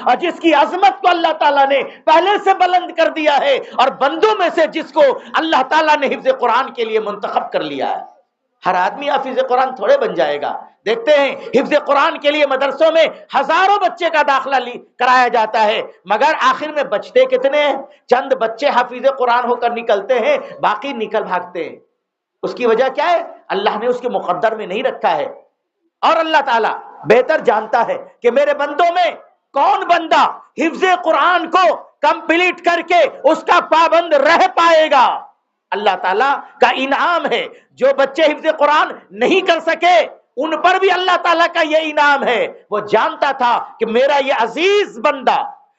اور جس کی عظمت کو اللہ تعالیٰ نے پہلے سے بلند کر دیا ہے، اور بندوں میں سے جس کو اللہ تعالیٰ نے حفظ قرآن کے لیے منتخب کر لیا ہے۔ ہر آدمی حافظ قرآن تھوڑے بن جائے گا۔ دیکھتے ہیں حفظ قرآن کے لیے مدرسوں میں ہزاروں بچے کا داخلہ کرایا جاتا ہے، مگر آخر میں بچتے کتنے ہیں؟ چند بچے حافظ قرآن ہو کر نکلتے ہیں، باقی نکل بھاگتے ہیں۔ اس کی وجہ کیا ہے؟ اللہ نے اس کے مقدر میں نہیں رکھا ہے، اور اللہ تعالیٰ بہتر جانتا ہے کہ میرے بندوں میں کون بندہ حفظ قرآن کو کمپلیٹ کر کے اس کا پابند رہ پائے گا۔ اللہ تعالیٰ کا انعام ہے، جو بچے حفظ قرآن نہیں کر سکے ان پر بھی اللہ تعالیٰ کا یہ انعام ہے۔ وہ جانتا تھا کہ میرا یہ عزیز بندہ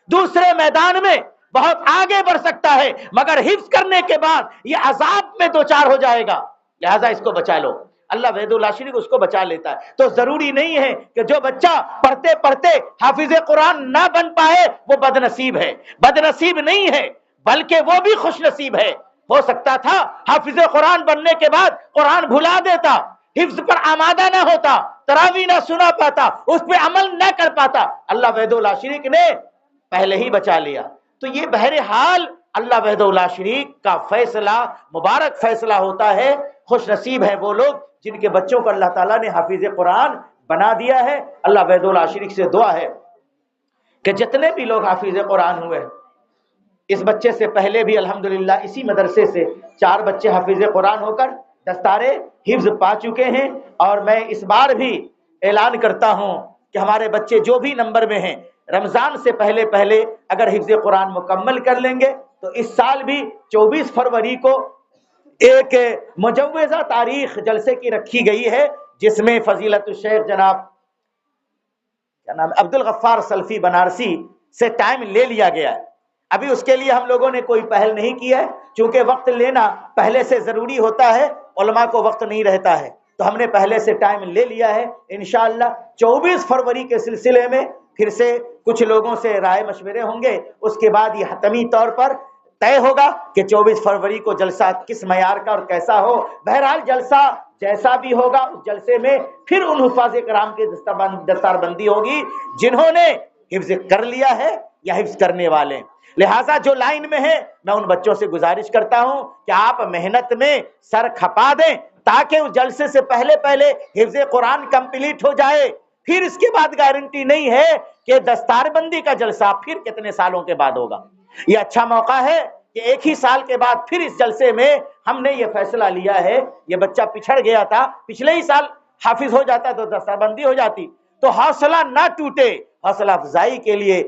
دوسرے میدان میں بہت آگے بڑھ سکتا ہے، مگر حفظ کرنے کے بعد یہ عذاب میں دوچار ہو جائے گا، لہذا اس کو بچا لو۔ اللہ وحدہ لا شریک اس کو بچا لیتا ہے۔ تو ضروری نہیں ہے کہ جو بچہ پڑھتے پڑھتے حافظ قرآن نہ بن پائے وہ بد نصیب ہے۔ بد نصیب نہیں ہے، بلکہ وہ بھی خوش نصیب ہے۔ ہو سکتا تھا حافظ قرآن بننے کے بعد قرآن بھلا دیتا، حفظ پر آمادہ نہ ہوتا، تراویح نہ سنا پاتا، اس پہ عمل نہ کر پاتا، اللہ وحدہ لا شریک نے پہلے ہی بچا لیا۔ تو یہ بہرحال اللہ وحدہ لا شریک کا فیصلہ، مبارک فیصلہ ہوتا ہے۔ خوش نصیب ہے وہ لوگ جن کے بچوں کو اللہ تعالیٰ نے حافظ قرآن بنا دیا ہے۔ اللہ وحدہ لا شریک سے دعا ہے کہ جتنے بھی لوگ حافظ قرآن ہوئے، اس بچے سے پہلے بھی الحمدللہ اسی مدرسے سے 4 بچے حافظ قرآن ہو کر دستار حفظ پا چکے ہیں، اور میں اس بار بھی اعلان کرتا ہوں کہ ہمارے بچے جو بھی نمبر میں ہیں، رمضان سے پہلے پہلے اگر حفظ قرآن مکمل کر لیں گے تو اس سال بھی 24 فروری کو ایک مجوزہ تاریخ جلسے کی رکھی گئی ہے، جس میں فضیلت الشیخ جناب کیا نام عبد الغفار سلفی بنارسی سے ٹائم لے لیا گیا ہے۔ ابھی اس کے لیے ہم لوگوں نے کوئی پہل نہیں کی ہے، چونکہ وقت لینا پہلے سے ضروری ہوتا ہے، علماء کو وقت نہیں رہتا ہے، تو ہم نے پہلے سے ٹائم لے لیا ہے۔ انشاءاللہ 24 فروری کے سلسلے میں پھر سے کچھ لوگوں سے رائے مشورے ہوں گے، اس کے بعد یہ حتمی طور پر طے ہوگا کہ 24 فروری کو جلسہ کس معیار کا اور کیسا ہو۔ بہرحال جلسہ جیسا بھی ہوگا، اس جلسے میں پھر ان حفاظ کرام کی دستار بندی ہوگی جنہوں نے حفظ کر لیا ہے یا حفظ کرنے والے۔ لہٰذا جو لائن میں ہے، میں ان بچوں سے گزارش کرتا ہوں کہ آپ محنت میں سر کھپا دیں تاکہ اس جلسے سے پہلے پہلے حفظ قرآن کمپلیٹ ہو جائے۔ پھر اس کے بعد گارنٹی نہیں ہے کہ دستار بندی کا جلسہ پھر کتنے سالوں کے بعد ہوگا۔ یہ اچھا موقع ہے کہ ایک ہی سال کے بعد پھر اس جلسے میں ہم نے یہ فیصلہ لیا ہے۔ یہ بچہ پچھڑ گیا تھا، پچھلے ہی سال حافظ ہو جاتا تو دستار بندی ہو جاتی۔ تو حوصلہ نہ ٹوٹے، حوصلہ افزائی کے لیے